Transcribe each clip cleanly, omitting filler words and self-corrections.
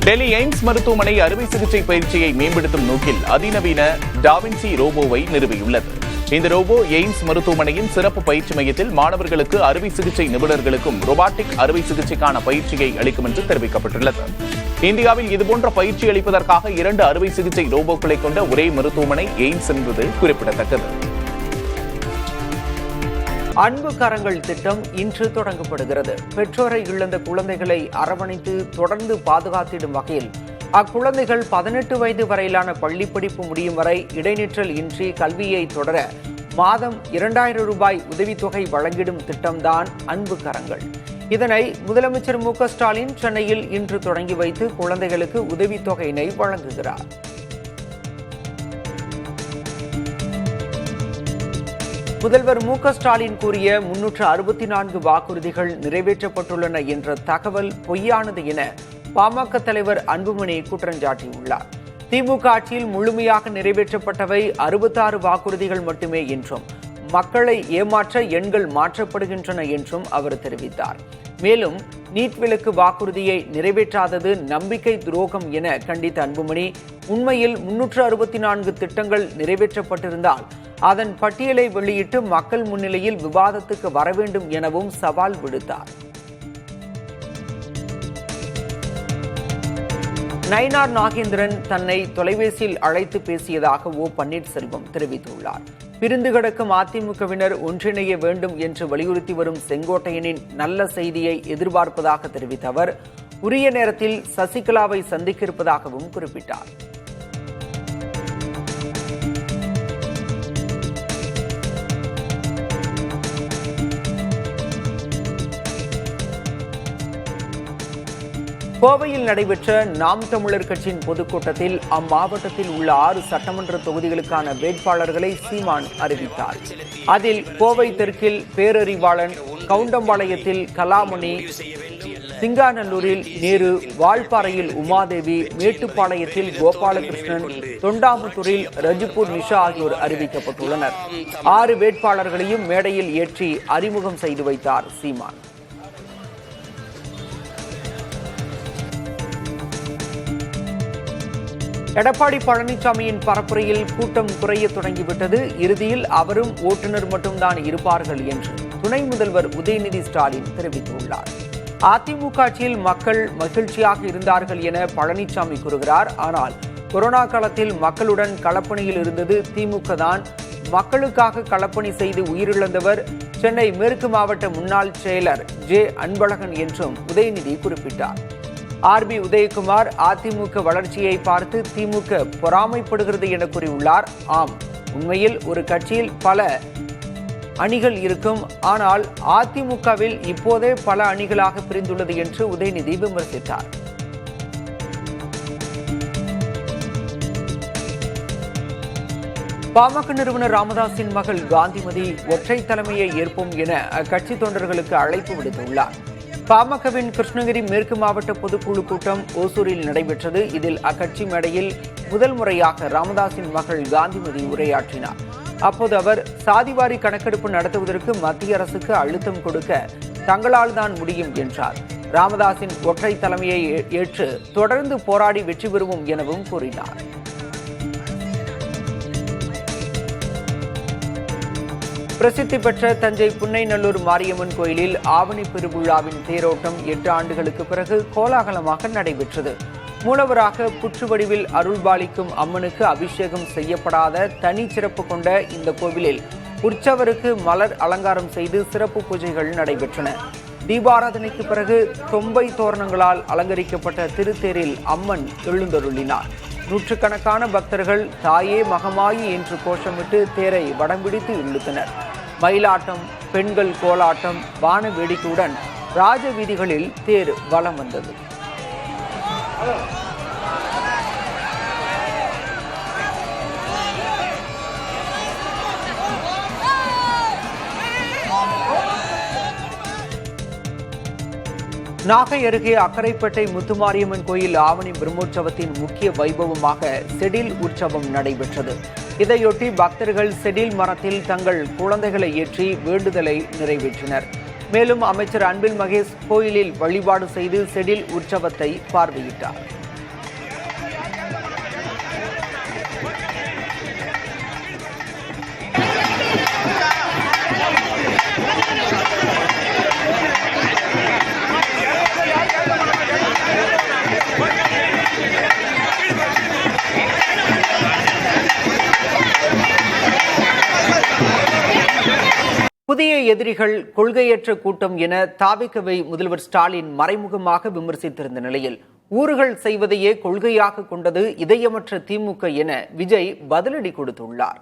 Delhi AIIMS மருத்துவமனை அறுவை சிகிச்சை பயிற்சியை மேம்படுத்தும் நோக்கில் அதிநவீன டாவின்சி ரோபோவை நிறுவியுள்ளது. இந்த ரோபோ எய்ம்ஸ் மருத்துவமனையின் சிறப்பு பயிற்சி மையத்தில் மாணவர்களுக்கு அறுவை சிகிச்சை நிபுணர்களுக்கும் ரோபாட்டிக் அறுவை சிகிச்சைக்கான பயிற்சியை அளிக்கும் என்று தெரிவிக்கப்பட்டுள்ளது. இந்தியாவில் இதுபோன்ற பயிற்சி அளிப்பதற்காக 2 அறுவை சிகிச்சை ரோபோக்களை கொண்ட ஒரே மருத்துவமனை எய்ம்ஸ் என்பது குறிப்பிடத்தக்கது. அன்பு கரங்கள் திட்டம் இன்று தொடங்கப்படுகிறது. பெற்றோரை இழந்த குழந்தைகளை அரவணைத்து தொடர்ந்து பாதுகாத்திடும் வகையில் அக்குழந்தைகள் 18 வயது வரையிலான பள்ளி படிப்பு முடியும் வரை இடைநிற்றல் இன்றி கல்வியை தொடர மாதம் 2000 ரூபாய் உதவித்தொகை வழங்கிடும் திட்டம்தான் அன்பு கரங்கள். இதனை முதலமைச்சர் மு.க.ஸ்டாலின் சென்னையில் இன்று தொடங்கி வைத்து குழந்தைகளுக்கு உதவித்தொகையினை வழங்குகிறார். முதல்வர் மு.க.ஸ்டாலின் கூறிய 364 வாக்குறுதிகள் நிறைவேற்றப்பட்டுள்ளன என்ற தகவல் பொய்யானது என பாமக தலைவர் அன்புமணி குற்றஞ்சாட்டியுள்ளார். திமுக ஆட்சியில் முழுமையாக நிறைவேற்றப்பட்டவை 66 வாக்குறுதிகள் மட்டுமே என்றும் மக்களை ஏமாற்ற எண்கள் மாற்றப்படுகின்றன என்றும் அவர் தெரிவித்தார். மேலும் நீட் விலக்கு வாக்குறுதியை நிறைவேற்றாதது நம்பிக்கை துரோகம் என கண்டித்த அன்புமணி, உண்மையில் 364 திட்டங்கள் நிறைவேற்றப்பட்டிருந்தால் அதன் பட்டியலை வெளியிட்டு மக்கள் முன்னிலையில் விவாதத்துக்கு வர வேண்டும் எனவும் சவால் விடுத்தார். நயினார் நாகேந்திரன் தன்னை தொலைபேசியில் அழைத்து பேசியதாக ஓ பன்னீர்செல்வம் தெரிவித்துள்ளார். பிரிந்து கிடக்கும் அதிமுகவினர் ஒன்றிணைய வேண்டும் என்று வலியுறுத்தி வரும் செங்கோட்டையனின் நல்ல செய்தியை எதிர்பார்ப்பதாக தெரிவித்த அவர், உரிய நேரத்தில் சசிகலாவை சந்திக்க இருப்பதாகவும் குறிப்பிட்டார். கோவையில் நடைபெற்ற நாம் தமிழர் கட்சியின் பொதுக்கூட்டத்தில் அம்மாவட்டத்தில் உள்ள 6 சட்டமன்ற தொகுதிகளுக்கான வேட்பாளர்களை சீமான் அறிவித்தார். அதில் கோவை தெற்கில் பேரறிவாளன், கவுண்டம்பாளையத்தில் கலாமணி, சிங்காநல்லூரில் நேரு, வால்பாறையில் உமாதேவி, மேட்டுப்பாளையத்தில் கோபாலகிருஷ்ணன், தொண்டாமுத்தூரில் ரஜிபூர் நிஷா ஆகியோர் அறிவிக்கப்பட்டுள்ளனர். 6 வேட்பாளர்களையும் மேடையில் ஏற்றி அறிமுகம் செய்து வைத்தார் சீமான். எடப்பாடி பழனிசாமியின் பரப்புரையில் கூட்டம் குறைய தொடங்கிவிட்டது. இறுதியில் அவரும் ஓட்டுநர் மட்டும்தான் இருப்பார்கள் என்று துணை முதல்வர் உதயநிதி ஸ்டாலின் தெரிவித்துள்ளார். அதிமுக ஆட்சியில் மக்கள் மகிழ்ச்சியாக இருந்தார்கள் என பழனிசாமி கூறுகிறார். ஆனால் கொரோனா காலத்தில் மக்களுடன் களப்பணியில் இருந்தது திமுக தான். மக்களுக்காக களப்பணி செய்து உயிரிழந்தவர் சென்னை மேற்கு மாவட்ட முன்னாள் செயலர் ஜே அன்பழகன் என்றும் உதயநிதி குறிப்பிட்டார். ஆர்பி உதயகுமார் அதிமுக வளர்ச்சியை பார்த்து திமுக பொறாமைப்படுகிறது என கூறியுள்ளார். ஆம், உண்மையில் ஒரு கட்சியில் பல அணிகள் இருக்கும், ஆனால் அதிமுகவில் இப்போதே பல அணிகளாக பிரிந்துள்ளது என்று உதயநிதி விமர்சித்தார். பாமக நிறுவனர் ராமதாஸின் மகள் காந்திமதி ஒற்றை தலைமையை ஏற்போம் என அக்கட்சி தொண்டர்களுக்கு அழைப்பு விடுத்துள்ளார். பாமகவின் கிருஷ்ணகிரி மேற்கு மாவட்ட பொதுக்குழு கூட்டம் ஓசூரில் நடைபெற்றது. இதில் அக்கட்சி மேடையில் முதல் முறையாக ராமதாஸின் மகள் காந்திமதி உரையாற்றினார். அப்போது அவர் சாதிவாரி கணக்கெடுப்பு நடத்துவதற்கு மத்திய அரசுக்கு அழுத்தம் கொடுக்க தங்களால் தான் முடியும் என்றார். ராமதாஸின் ஒற்றை தலைமையை ஏற்று தொடர்ந்து போராடி வெற்றி பெறுவோம் எனவும் கூறினார். பிரசித்தி பெற்ற தஞ்சை புன்னைநல்லூர் மாரியம்மன் கோயிலில் ஆவணி பெருவிழாவின் தேரோட்டம் 8 ஆண்டுகளுக்கு பிறகு கோலாகலமாக நடைபெற்றது. மூலவராக புற்று வடிவில் அருள்பாலிக்கும் அம்மனுக்கு அபிஷேகம் செய்யப்படாத தனி சிறப்பு கொண்ட இந்த கோவிலில் உற்சவருக்கு மலர் அலங்காரம் செய்து சிறப்பு பூஜைகள் நடைபெற்றன. தீபாராதனைக்கு பிறகு தொம்பை தோரணங்களால் அலங்கரிக்கப்பட்ட திருத்தேரில் அம்மன் எழுந்தருளினார். நூற்றுக்கணக்கான பக்தர்கள் தாயே மகமாயி என்று கோஷமிட்டு தேரை வடம்பிடித்து இழுத்தனர். மயிலாட்டம், பெண்கள் கோலாட்டம், வான வேடிக்கையுடன் ராஜ வீதிகளில் தேர் வலம் வந்தது. நாகை அருகே அக்கரைப்பேட்டை முத்துமாரியம்மன் கோயில் ஆவணி பிரம்மோற்சவத்தின் முக்கிய வைபவமாக செடில் உற்சவம் நடைபெற்றது. இதையொட்டி பக்தர்கள் செடில் மரத்தில் தங்கள் குழந்தைகளை ஏற்றி வேண்டுதலை நிறைவேற்றினர். மேலும் அமைச்சர் அன்பில் மகேஷ் கோயிலில் வழிபாடு செய்து செடில் உற்சவத்தை பார்வையிட்டார். எதிரிகள் கொள்கையற்ற கூட்டம் என தாவிக்கவை முதல்வர் ஸ்டாலின் மறைமுகமாக விமர்சித்திருந்த நிலையில் ஊர்கள் செய்வதையே கொள்கையாக கொண்டது இதயமற்ற திமுக என விஜய் பதிலடி கொடுத்துள்ளார்.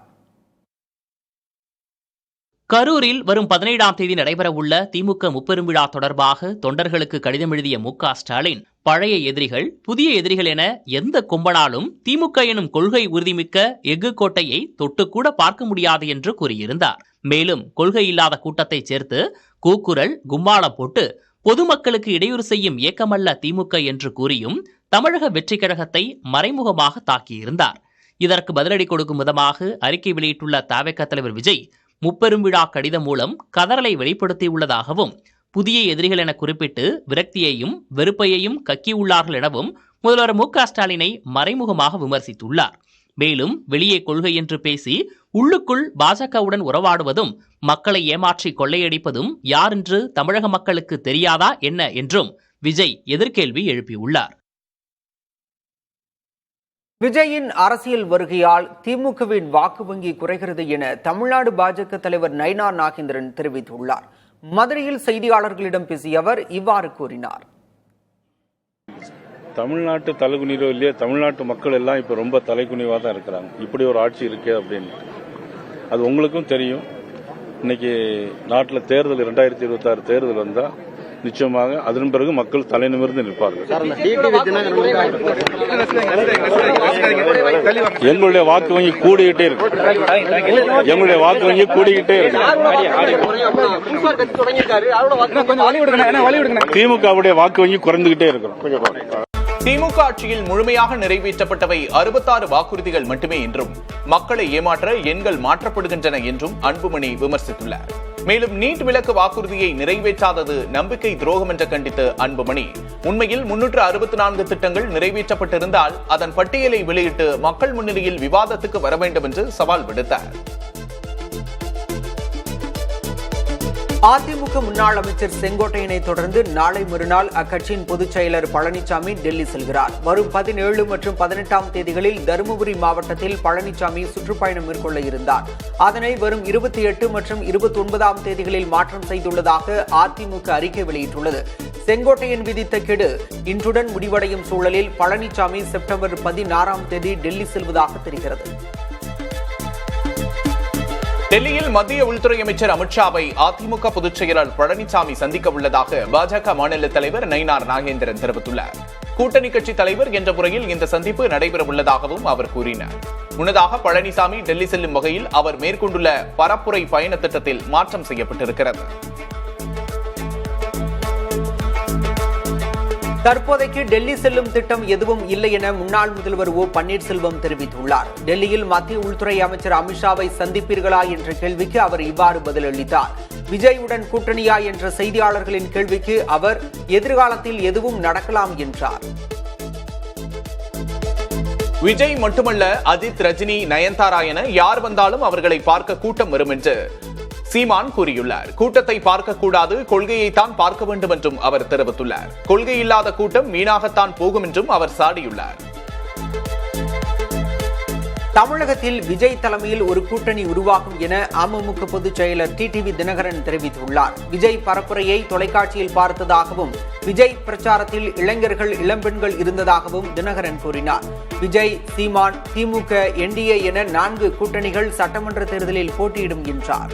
கரூரில் வரும் 17ஆம் தேதி நடைபெறவுள்ள திமுக முப்பெரும் விழா தொடர்பாக தொண்டர்களுக்கு கடிதம் எழுதிய மு.க.ஸ்டாலின் பழைய எதிரிகள் புதிய எதிரிகள் என எந்த கொம்பனாலும் திமுக எனும் கொள்கை உறுதிமிக்க எஃகு கோட்டையை தொட்டுக்கூட பார்க்க முடியாது என்று கூறியிருந்தார். மேலும் கொள்கை இல்லாத கூட்டத்தை சேர்த்து கூக்குரல் கும்மாளம் போட்டு பொதுமக்களுக்கு இடையூறு செய்யும் இயக்கமல்ல திமுக என்று கூறியும் தமிழக வெற்றி கழகத்தை மறைமுகமாக தாக்கியிருந்தார். இதற்கு பதிலடி கொடுக்கும் விதமாக அறிக்கை வெளியிட்டுள்ள தவிக தலைவர் விஜய் முப்பெரும் விழா கடிதம் மூலம் கதறலை வெளிப்படுத்தியுள்ளதாகவும் புதிய எதிரிகள் என குறிப்பிட்டு விரக்தியையும் வெறுப்பையையும் கக்கியுள்ளார்கள் எனவும் முதல்வர் மு.க.ஸ்டாலினை மறைமுகமாக விமர்சித்துள்ளார். மேலும் வெளியே கொள்கை என்று பேசி உள்ளுக்குள் பாஜகவுடன் உறவாடுவதும் மக்களை ஏமாற்றி கொள்ளையடிப்பதும் யார் என்று தமிழக மக்களுக்கு தெரியாதா என்ன என்றும் விஜய் எதிர்கேள்வி எழுப்பியுள்ளார். விஜயின் அரசியல் வருகையால் திமுகவின் வாக்கு வங்கி குறைகிறது என தமிழ்நாடு பாஜக தலைவர் நயினார் நாகேந்திரன் தெரிவித்துள்ளார். மதுரையில் செய்தியாளர்களிடம் பேசிய அவர் இவ்வாறு கூறினார். தமிழ்நாட்டு தலைகுனிரோ இல்லையா, தமிழ்நாட்டு மக்கள் எல்லாம் இப்ப ரொம்ப தலைகுனிவா தான் இருக்கிறாங்க. இப்படி ஒரு ஆட்சி இருக்கு அப்படின்னு அது உங்களுக்கும் தெரியும். இன்னைக்கு நாட்டில் தேர்தல் 2026 தேர்தல் வந்தா நிச்சயமாக அதன் பிறகு மக்கள் தலை நிமிர்ந்து நிற்பார்கள். எங்களுடைய வாக்கு வங்கி கூடிக்கிட்டே இருக்கு. எங்களுடைய வாக்கு வங்கி கூடிக்கிட்டே இருக்கு. திமுகவுடைய வாக்கு வங்கி குறைந்துகிட்டே இருக்கிறோம். திமுக ஆட்சியில் முழுமையாக நிறைவேற்றப்பட்டவை 66 வாக்குறுதிகள் மட்டுமே என்றும் மக்களை ஏமாற்ற எண்கள் மாற்றப்படுகின்றன என்றும் அன்புமணி விமர்சித்துள்ளார். மேலும் நீட் விலக்கு வாக்குறுதியை நிறைவேற்றாதது நம்பிக்கை துரோகம் என்று கண்டித்த அன்புமணி உண்மையில் 364 திட்டங்கள் நிறைவேற்றப்பட்டிருந்தால் அதன் பட்டியலை வெளியிட்டு மக்கள் முன்னிலையில் விவாதத்துக்கு வர வேண்டும் என்று சவால் விடுத்தார். அதிமுக முன்னாள் அமைச்சர் செங்கோட்டையனை தொடர்ந்து நாளை மறுநாள் அக்கட்சியின் பொதுச் செயலர் பழனிசாமி டெல்லி செல்கிறார். வரும் 17 மற்றும் 18ஆம் தேதிகளில் தருமபுரி மாவட்டத்தில் பழனிசாமி சுற்றுப்பயணம் மேற்கொள்ள இருந்தார். அதனை வரும் 28 மற்றும் 29ஆம் தேதிகளில் மாற்றம் செய்துள்ளதாக அதிமுக அறிக்கை வெளியிட்டுள்ளது. செங்கோட்டையன் விதித்த கெடு இன்றுடன் முடிவடையும் சூழலில் பழனிசாமி செப்டம்பர் 16ஆம் தேதி டெல்லி செல்வதாக தெரிகிறது. டெல்லியில் மத்திய உள்துறை அமைச்சர் அமித்ஷாவை அதிமுக பொதுச் செயலர் பழனிசாமி சந்திக்க உள்ளதாக பாஜக மாநில தலைவர் நயினார் நாகேந்திரன் தெரிவித்துள்ளார். கூட்டணி கட்சி தலைவர் என்ற முறையில் இந்த சந்திப்பு நடைபெறவுள்ளதாகவும் அவர் கூறினார். முன்னதாக பழனிசாமி டெல்லி செல்லும் வகையில் அவர் மேற்கொண்டுள்ள பரப்புரை பயண திட்டத்தில் மாற்றம் செய்யப்பட்டிருக்கிறது. தற்போதைக்கு டெல்லி செல்லும் திட்டம் எதுவும் இல்லை என முன்னாள் முதல்வர் ஓ பன்னீர்செல்வம் தெரிவித்துள்ளார். டெல்லியில் மத்திய உள்துறை அமைச்சர் அமித்ஷாவை சந்திப்பீர்களா என்ற கேள்விக்கு அவர் இவ்வாறு பதிலளித்தார். விஜயுடன் கூட்டணியா என்ற செய்தியாளர்களின் கேள்விக்கு அவர் எதிர்காலத்தில் எதுவும் நடக்கலாம் என்றார். விஜய் மட்டுமல்ல, அஜித், ரஜினி, நயன்தாரா என யார் வந்தாலும் அவர்களை பார்க்க கூட்டம் வரும் என்று சீமான் கூறியுள்ளார். கூட்டத்தை பார்க்கக்கூடாது, கொள்கையைத்தான் பார்க்க வேண்டும் என்றும் அவர் தெரிவித்துள்ளார். கொள்கை இல்லாத கூட்டம் வீணாகத்தான் போகும் என்றும் அவர் சாடியுள்ளார். தமிழகத்தில் விஜய் தலைமையில் ஒரு கூட்டணி உருவாகும் என அமமுக பொதுச் செயலர் டிடிவி தினகரன் தெரிவித்துள்ளார். விஜய் பரப்புரையை தொலைக்காட்சியில் பார்த்ததாகவும் விஜய் பிரச்சாரத்தில் இளைஞர்கள் இளம்பெண்கள் இருந்ததாகவும் தினகரன் கூறினார். விஜய், சீமான், திமுக, என்டிஏ என 4 கூட்டணிகள் சட்டமன்ற தேர்தலில் போட்டியிடும் என்றார்.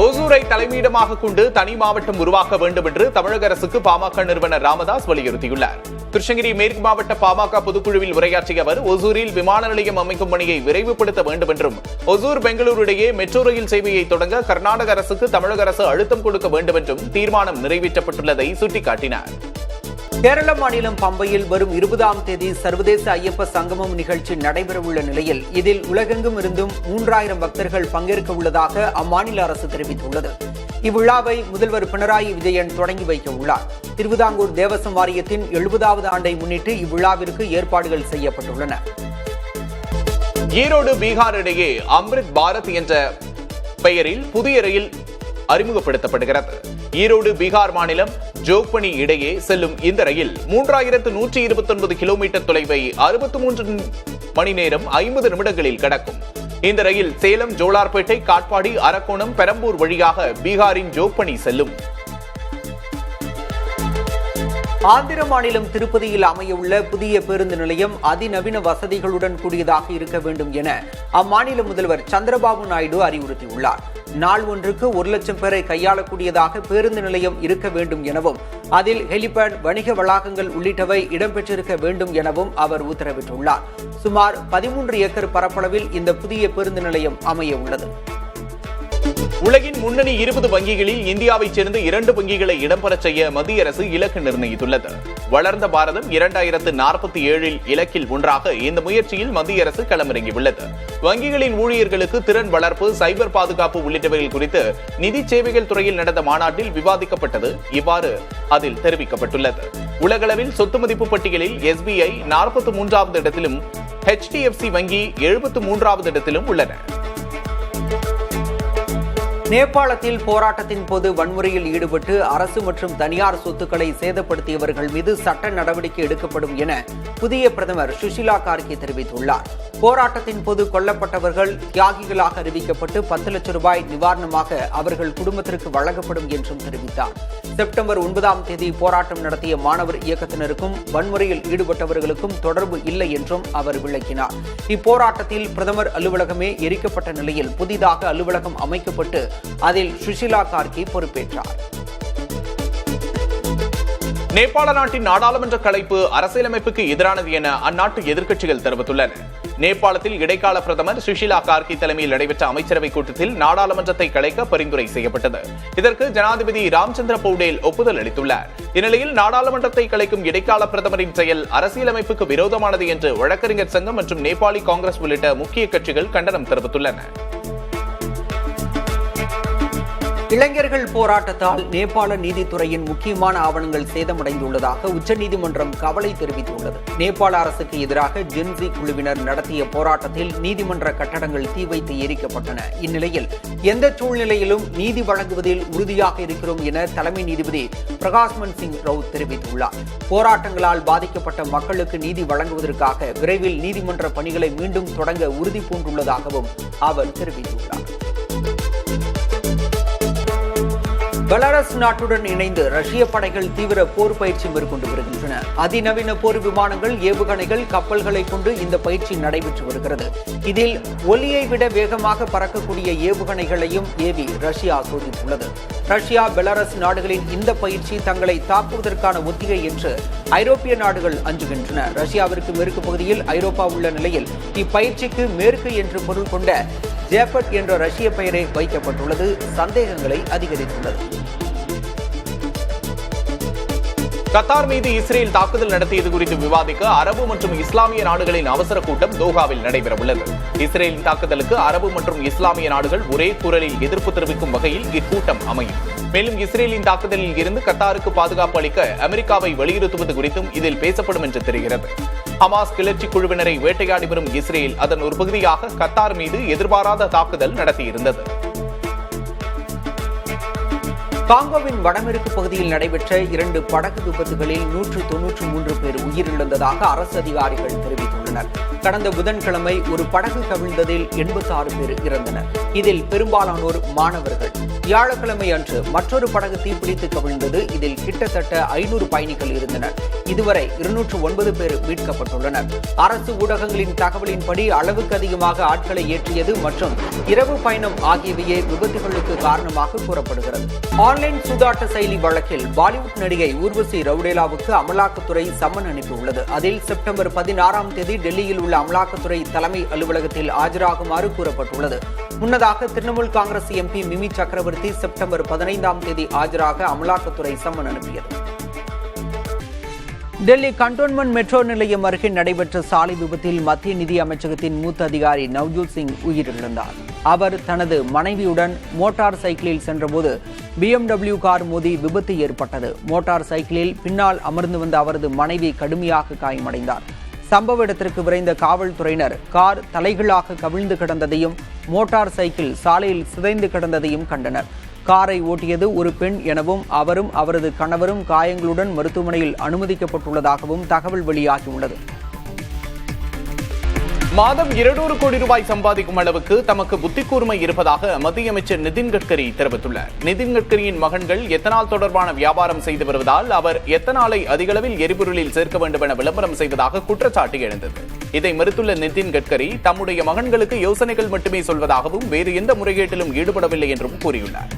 ஓசூரை தலைமையிடமாக கொண்டு தனி மாவட்டம் உருவாக்க வேண்டும் என்று தமிழக அரசுக்கு பாமக நிறுவனர் ராமதாஸ் வலியுறுத்தியுள்ளார். கிருஷ்ணகிரி மேற்கு மாவட்ட பாமக பொதுக்குழுவில் உரையாற்றிய அவர் ஓசூரில் விமான நிலையம் அமைக்கும் பணியை விரைவுபடுத்த வேண்டும் என்றும் ஓசூர் பெங்களூரு இடையே மெட்ரோ ரயில் சேவையை தொடங்க கர்நாடக அரசுக்கு தமிழக அரசு அழுத்தம் கொடுக்க வேண்டும் என்றும் தீர்மானம் நிறைவேற்றப்பட்டுள்ளதை சுட்டிக்காட்டினார். கேரள மாநிலம் பம்பையில் வரும் 20ஆம் தேதி சர்வதேச ஐயப்ப சங்கமம் நிகழ்ச்சி நடைபெறவுள்ள நிலையில் இதில் உலகெங்கும் இருந்தும் 3000 பக்தர்கள் பங்கேற்க உள்ளதாக அம்மாநில அரசு தெரிவித்துள்ளது. இவ்விழாவை முதல்வர் பினராயி விஜயன் தொடங்கி வைக்க உள்ளார். திருவிதாங்கூர் தேவசம் வாரியத்தின் 70வது ஆண்டை முன்னிட்டு இவ்விழாவிற்கு ஏற்பாடுகள் செய்யப்பட்டுள்ளன. ஈரோடு பீகார் இடையே அம்ரித் பாரத் என்ற பெயரில் புதிய ரயில் அறிமுகப்படுத்தப்படுகிறது. ஈரோடு பீகார் மாநிலம் ஜோக்பனி இடையே செல்லும் இந்த ரயில் 3129 கிலோமீட்டர் தொலைவை 63 மணி நேரம் 50 நிமிடங்களில் கடக்கும். இந்த ரயில் சேலம், ஜோலார்பேட்டை, காட்பாடி, அரக்கோணம், பெரம்பூர் வழியாக பீகாரின் ஜோக்பனி செல்லும். ஆந்திர மாநிலம் திருப்பதியில் அமையவுள்ள புதிய பேருந்து நிலையம் அதிநவீன வசதிகளுடன் கூடியதாக இருக்க வேண்டும் என அம்மாநில முதல்வர் சந்திரபாபு நாயுடு அறிவுறுத்தியுள்ளார். நாள் ஒன்றுக்கு 1 லட்சம் பேரை கையாளக்கூடியதாக பேருந்து நிலையம் இருக்க வேண்டும் எனவும் அதில் ஹெலிபேட், வணிக வளாகங்கள் உள்ளிட்டவை இடம்பெற்றிருக்க வேண்டும் எனவும் அவர் உத்தரவிட்டுள்ளார். சுமார் 13 ஏக்கர் பரப்பளவில் இந்த புதிய பேருந்து நிலையம் அமைய உள்ளது. உலகின் முன்னணி 20 வங்கிகளில் இந்தியாவைச் சேர்ந்த 2 வங்கிகளை இடம்பெறச் செய்ய மத்திய அரசு இலக்கு நிர்ணயித்துள்ளது. வளர்ந்த பாரதம் 2047 இலக்கில் ஒன்றாக இந்த முயற்சியில் மத்திய அரசு களமிறங்கியுள்ளது. வங்கிகளின் ஊழியர்களுக்கு திறன் வளர்ப்பு, சைபர் பாதுகாப்பு உள்ளிட்டவைகள் குறித்து நிதி சேவைகள் துறையில் நடந்த மாநாட்டில் விவாதிக்கப்பட்டது. இவ்வாறு அதில் தெரிவிக்கப்பட்டுள்ளது. உலகளவில் சொத்து மதிப்பு பட்டியலில் SBI 43வது இடத்திலும் HDFC வங்கி 73வது இடத்திலும் உள்ளன. நேபாளத்தில் போராட்டத்தின் போது வன்முறையில் ஈடுபட்டு அரசு மற்றும் தனியார் சொத்துக்களை சேதப்படுத்தியவர்கள் மீது சட்ட நடவடிக்கை எடுக்கப்படும் என புதிய பிரதமர் சுஷிலா கார்கே தெரிவித்துள்ளார். போராட்டத்தின் போது கொல்லப்பட்டவர்கள் தியாகிகளாக அறிவிக்கப்பட்டு 10 லட்சம் ரூபாய் நிவாரணமாக அவர்கள் குடும்பத்திற்கு வழங்கப்படும் என்றும் தெரிவித்தார். செப்டம்பர் 9ஆம் தேதி போராட்டம் நடத்திய மாணவர் இயக்கத்தினருக்கும் வன்முறையில் ஈடுபட்டவர்களுக்கும் தொடர்பு இல்லை என்றும் அவர் விளக்கினார். இப்போராட்டத்தில் பிரதமர் அலுவலகமே எரிக்கப்பட்ட நிலையில் புதிதாக அலுவலகம் அமைக்கப்பட்டு அதில் சுஷிலா கார்கே பொறுப்பேற்றார். நேபாள நாட்டின் நாடாளுமன்ற கலைப்பு அரசியலமைப்புக்கு எதிரானது என அந்நாட்டு எதிர்க்கட்சிகள் தெரிவித்துள்ளன. நேபாளத்தில் இடைக்கால பிரதமர் சுஷிலா கார்கே தலைமையில் நடைபெற்ற அமைச்சரவைக் கூட்டத்தில் நாடாளுமன்றத்தை கலைக்க பரிந்துரை செய்யப்பட்டது. இதற்கு ஜனாதிபதி ராம்சந்திர பௌடேல் ஒப்புதல் அளித்துள்ளார். இந்நிலையில் நாடாளுமன்றத்தை கலைக்கும் இடைக்கால பிரதமரின் செயல் அரசியலமைப்புக்கு விரோதமானது என்று வழக்கறிஞர் சங்கம் மற்றும் நேபாளி காங்கிரஸ் உள்ளிட்ட முக்கிய கட்சிகள் கண்டனம் தெரிவித்துள்ளன. இளைஞர்கள் போராட்டத்தால் நேபாள நீதித்துறையின் முக்கியமான ஆவணங்கள் சேதமடைந்துள்ளதாக உச்சநீதிமன்றம் கவலை தெரிவித்துள்ளது. நேபாள அரசுக்கு எதிராக ஜென்சி குழுவினர் நடத்திய போராட்டத்தில் நீதிமன்ற கட்டடங்கள் தீ வைத்து எரிக்கப்பட்டன. இந்நிலையில் எந்த சூழ்நிலையிலும் நீதி வழங்குவதில் உறுதியாக இருக்கிறோம் என தலைமை நீதிபதி பிரகாஷ்மன் சிங் ரவுத் தெரிவித்துள்ளார். போராட்டங்களால் பாதிக்கப்பட்ட மக்களுக்கு நீதி வழங்குவதற்காக விரைவில் நீதிமன்ற பணிகளை மீண்டும் தொடங்க உறுதி பூண்டுள்ளதாகவும் அவர் தெரிவித்துள்ளார். பெலாரஸ் நாட்டுடன் இணைந்து ரஷ்ய படைகள் தீவிர போர் பயிற்சி மேற்கொண்டு வருகின்றன. அதிநவீன போர் விமானங்கள், ஏவுகணைகள், கப்பல்களை கொண்டு இந்த பயிற்சி நடைபெற்று வருகிறது. இதில் ஒலியை விட வேகமாக பறக்கக்கூடிய ஏவுகணைகளையும் ஏவி ரஷ்யா சோதித்துள்ளது. ரஷ்யா, பெலாரஸ் நாடுகளின் இந்த பயிற்சி தங்களை தாக்குவதற்கான ஒத்திகை என்று ஐரோப்பிய நாடுகள் அஞ்சுகின்றன. ரஷ்யாவிற்கு மேற்கு பகுதியில் ஐரோப்பா உள்ள நிலையில் இப்பயிற்சிக்கு மேற்கு என்று பொருள் கொண்ட ஜேபட் என்ற ரஷ்ய பெயரை வைக்கப்பட்டுள்ளது சந்தேகங்களை அதிகரித்துள்ளது. கத்தார் மீது இஸ்ரேல் தாக்குதல் நடத்தியது குறித்து விவாதிக்க அரபு மற்றும் இஸ்லாமிய நாடுகளின் அவசர கூட்டம் தோஹாவில் நடைபெறவுள்ளது. இஸ்ரேலின் தாக்குதலுக்கு அரபு மற்றும் இஸ்லாமிய நாடுகள் ஒரே குரலில் எதிர்ப்பு தெரிவிக்கும் வகையில் இக்கூட்டம் அமையும். மேலும் இஸ்ரேலின் தாக்குதலில் இருந்து கத்தாருக்கு பாதுகாப்பு அளிக்க அமெரிக்காவை வலியுறுத்துவது குறித்தும் இதில் பேசப்படும் என்று தெரிகிறது. ஹமாஸ் கிளர்ச்சி குழுவினரை வேட்டையாடி வரும் இஸ்ரேல் அதன் ஒரு பகுதியாக கத்தார் மீது எதிர்பாராத தாக்குதல் நடத்தியிருந்தது. காங்கோவின் வடமேற்கு பகுதியில் நடைபெற்ற 2 படகு விபத்துகளில் 193 பேர் உயிரிழந்ததாக அரசு அதிகாரிகள் தெரிவித்துள்ளனர். கடந்த புதன்கிழமை ஒரு படகு கவிழ்ந்ததில் 86 பேர் இறந்தனர். இதில் பெரும்பாலானோர் மாணவர்கள். வியாழக்கிழமை அன்று மற்றொரு படகு தீப்பிடித்து கவிழ்ந்தது. இதில் கிட்டத்தட்ட 500 பயணிகள் இருந்தனர். இதுவரை 209 பேர் மீட்கப்பட்டுள்ளனர். அரசு ஊடகங்களின் தகவலின்படி அளவுக்கு அதிகமாக ஆட்களை ஏற்றியது மற்றும் இரவு பயணம் ஆகியவையே விபத்துகளுக்கு காரணமாக கூறப்படுகிறது. ஆன்லைன் சூதாட்ட செயலி வழக்கில் பாலிவுட் நடிகை ஊர்வசி ரவுடேலாவுக்கு அமலாக்கத்துறை சம்மன் அனுப்பியுள்ளது. அதில் செப்டம்பர் 16ஆம் தேதி டெல்லியில் உள்ள அமலாக்கத்துறை தலைமை அலுவலகத்தில் ஆஜராகுமாறு கூறப்பட்டுள்ளது. முன்னதாக திரிணாமுல் காங்கிரஸ் MP மிமி சக்கரவர்த்தி செப்டம்பர் 15ஆம் தேதி ஆஜராக அமலாக்கத்துறை சம்மன் அனுப்பியது. டெல்லி கண்டோன்மெண்ட் மெட்ரோ நிலையம் அருகே நடைபெற்ற சாலை விபத்தில் மத்திய நிதி அமைச்சகத்தின் மூத்த அதிகாரி நவ்ஜோத் சிங் உயிரிழந்தார். அவர் தனது மனைவியுடன் மோட்டார் சைக்கிளில் சென்றபோது BMW கார் மோதி விபத்து ஏற்பட்டது. மோட்டார் சைக்கிளில் பின்னால் அமர்ந்து வந்த அவரது மனைவி கடுமையாக காயமடைந்தார். சம்பவ இடத்திற்கு விரைந்த காவல்துறையினர் கார் தலைகீழாக கவிழ்ந்து கிடந்ததையும் மோட்டார் சைக்கிள் சாலையில் சிதைந்து கிடந்ததையும் கண்டனர். காரை ஓட்டியது ஒரு பெண் எனவும் அவரும் அவரது கணவரும் காயங்களுடன் மருத்துவமனையில் அனுமதிக்கப்பட்டுள்ளதாகவும் தகவல் வெளியாகியுள்ளது. மாதம் 200 கோடி ரூபாய் சம்பாதிக்கும் அளவுக்கு தமக்கு புத்தி கூர்மை இருப்பதாக மத்திய அமைச்சர் நிதின் கட்கரி தெரிவித்துள்ளார். நிதின் கட்கரியின் மகன்கள் எத்தனால் தொடர்பான வியாபாரம் செய்து வருவதால் அவர் எத்தனாலை அதிகளவில் எரிபொருளில் சேர்க்க வேண்டும் என விளம்பரம் செய்வதாக குற்றச்சாட்டு எழுந்தது. இதை மறுத்துள்ள நிதின் கட்கரி தம்முடைய மகன்களுக்கு யோசனைகள் மட்டுமே சொல்வதாகவும் வேறு எந்த முறைகேட்டிலும் ஈடுபடவில்லை என்றும் கூறியுள்ளார்.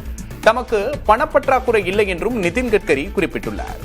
தமக்கு பணப்பற்றாக்குறை இல்லை என்றும் நிதின் கட்கரி குறிப்பிட்டுள்ளார்.